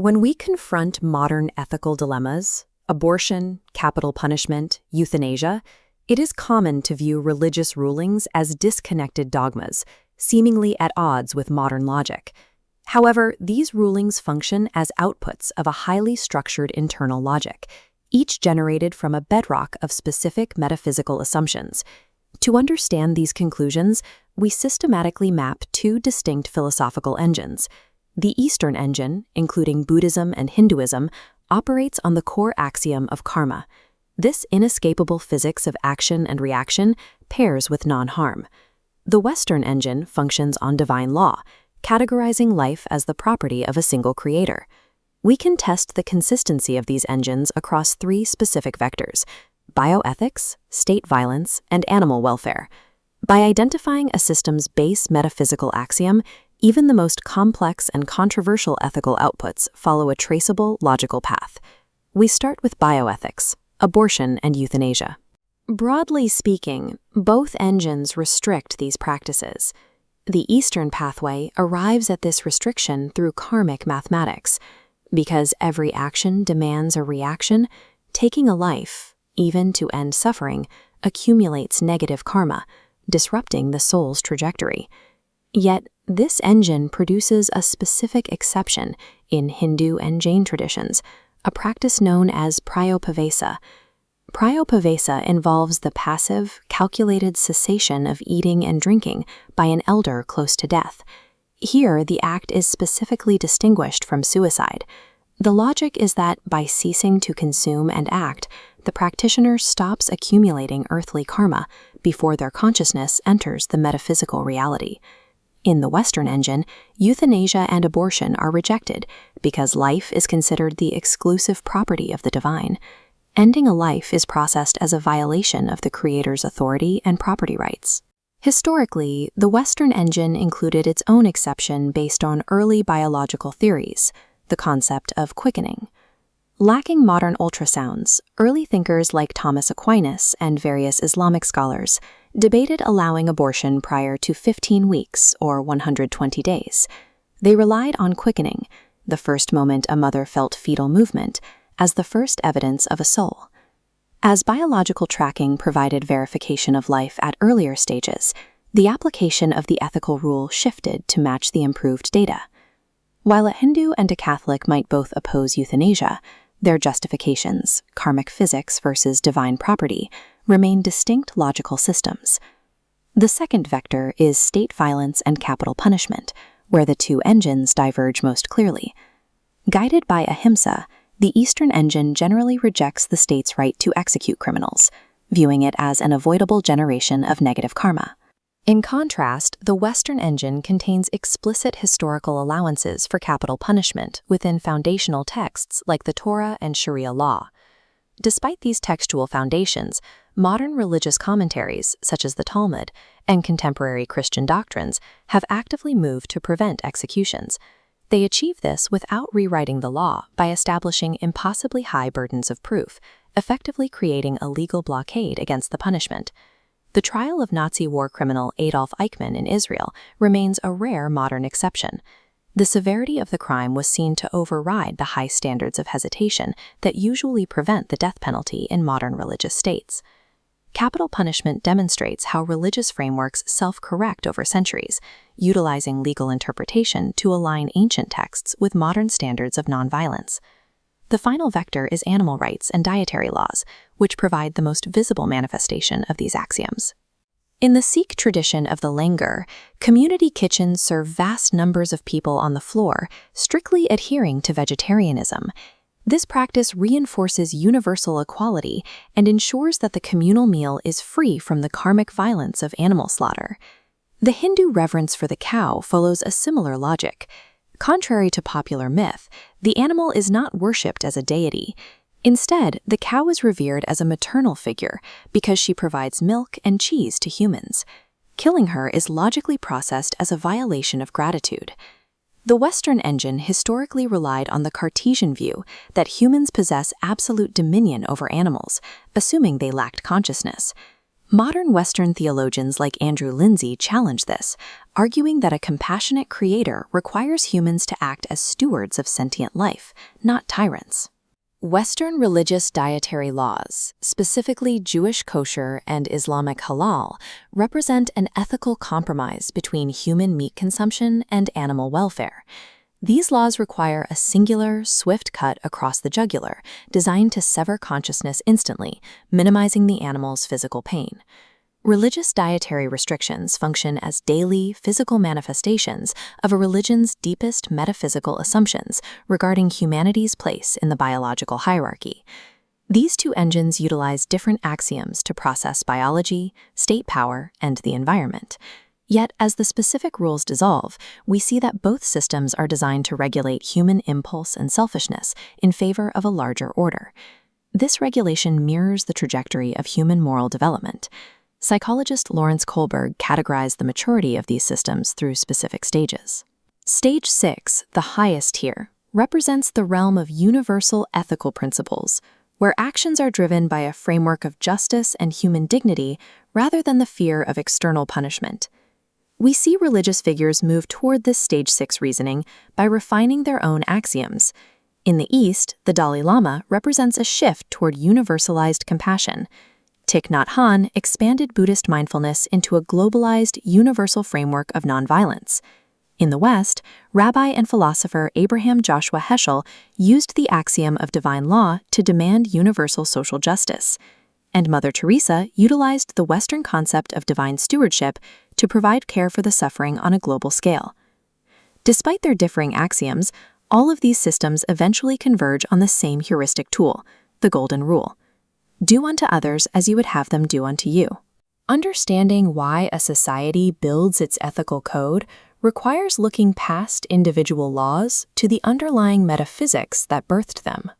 When we confront modern ethical dilemmas, abortion, capital punishment, euthanasia, it is common to view religious rulings as disconnected dogmas, seemingly at odds with modern logic. However, these rulings function as outputs of a highly structured internal logic, each generated from a bedrock of specific metaphysical assumptions. To understand these conclusions, we systematically map two distinct philosophical engines. The Eastern engine, including Buddhism and Hinduism, operates on the core axiom of karma. This inescapable physics of action and reaction pairs with non-harm. The Western engine functions on divine law, categorizing life as the property of a single creator. We can test the consistency of these engines across three specific vectors: bioethics, state violence, and animal welfare. By identifying a system's base metaphysical axiom, even the most complex and controversial ethical outputs follow a traceable, logical path. We start with bioethics, abortion and euthanasia. Broadly speaking, both engines restrict these practices. The Eastern pathway arrives at this restriction through karmic mathematics. Because every action demands a reaction, taking a life, even to end suffering, accumulates negative karma, disrupting the soul's trajectory. Yet, this engine produces a specific exception in Hindu and Jain traditions, a practice known as prayopavesa. Prayopavesa involves the passive, calculated cessation of eating and drinking by an elder close to death. Here, the act is specifically distinguished from suicide. The logic is that by ceasing to consume and act, the practitioner stops accumulating earthly karma before their consciousness enters the metaphysical reality. In the Western engine, euthanasia and abortion are rejected because life is considered the exclusive property of the divine. Ending a life is processed as a violation of the Creator's authority and property rights. Historically, the Western engine included its own exception based on early biological theories, the concept of quickening. Lacking modern ultrasounds, early thinkers like Thomas Aquinas and various Islamic scholars debated allowing abortion prior to 15 weeks or 120 days. They relied on quickening, the first moment a mother felt fetal movement, as the first evidence of a soul. As biological tracking provided verification of life at earlier stages, the application of the ethical rule shifted to match the improved data. While a Hindu and a Catholic might both oppose euthanasia, their justifications, karmic physics versus divine property, remain distinct logical systems. The second vector is state violence and capital punishment, where the two engines diverge most clearly. Guided by ahimsa, the Eastern engine generally rejects the state's right to execute criminals, viewing it as an avoidable generation of negative karma. In contrast, the Western engine contains explicit historical allowances for capital punishment within foundational texts like the Torah and Sharia law. Despite these textual foundations, modern religious commentaries, such as the Talmud, and contemporary Christian doctrines have actively moved to prevent executions. They achieve this without rewriting the law by establishing impossibly high burdens of proof, effectively creating a legal blockade against the punishment. The trial of Nazi war criminal Adolf Eichmann in Israel remains a rare modern exception. The severity of the crime was seen to override the high standards of hesitation that usually prevent the death penalty in modern religious states. Capital punishment demonstrates how religious frameworks self-correct over centuries, utilizing legal interpretation to align ancient texts with modern standards of nonviolence. The final vector is animal rights and dietary laws, which provide the most visible manifestation of these axioms. In the Sikh tradition of the langar, community kitchens serve vast numbers of people on the floor, strictly adhering to vegetarianism. This practice reinforces universal equality and ensures that the communal meal is free from the karmic violence of animal slaughter. The Hindu reverence for the cow follows a similar logic. Contrary to popular myth, the animal is not worshipped as a deity. Instead, the cow is revered as a maternal figure because she provides milk and cheese to humans. Killing her is logically processed as a violation of gratitude. The Western engine historically relied on the Cartesian view that humans possess absolute dominion over animals, assuming they lacked consciousness. Modern Western theologians like Andrew Lindsay challenge this, arguing that a compassionate creator requires humans to act as stewards of sentient life, not tyrants. Western religious dietary laws, specifically Jewish kosher and Islamic halal, represent an ethical compromise between human meat consumption and animal welfare. These laws require a singular, swift cut across the jugular, designed to sever consciousness instantly, minimizing the animal's physical pain. Religious dietary restrictions function as daily, physical manifestations of a religion's deepest metaphysical assumptions regarding humanity's place in the biological hierarchy. These two engines utilize different axioms to process biology, state power, and the environment. Yet, as the specific rules dissolve, we see that both systems are designed to regulate human impulse and selfishness in favor of a larger order. This regulation mirrors the trajectory of human moral development. Psychologist Lawrence Kohlberg categorized the maturity of these systems through specific stages. Stage 6, the highest tier, represents the realm of universal ethical principles, where actions are driven by a framework of justice and human dignity rather than the fear of external punishment. We see religious figures move toward this stage 6 reasoning by refining their own axioms. In the East, the Dalai Lama represents a shift toward universalized compassion. Thich Nhat Hanh expanded Buddhist mindfulness into a globalized, universal framework of nonviolence. In the West, rabbi and philosopher Abraham Joshua Heschel used the axiom of divine law to demand universal social justice. And Mother Teresa utilized the Western concept of divine stewardship to provide care for the suffering on a global scale. Despite their differing axioms, all of these systems eventually converge on the same heuristic tool, the Golden Rule. Do unto others as you would have them do unto you. Understanding why a society builds its ethical code requires looking past individual laws to the underlying metaphysics that birthed them.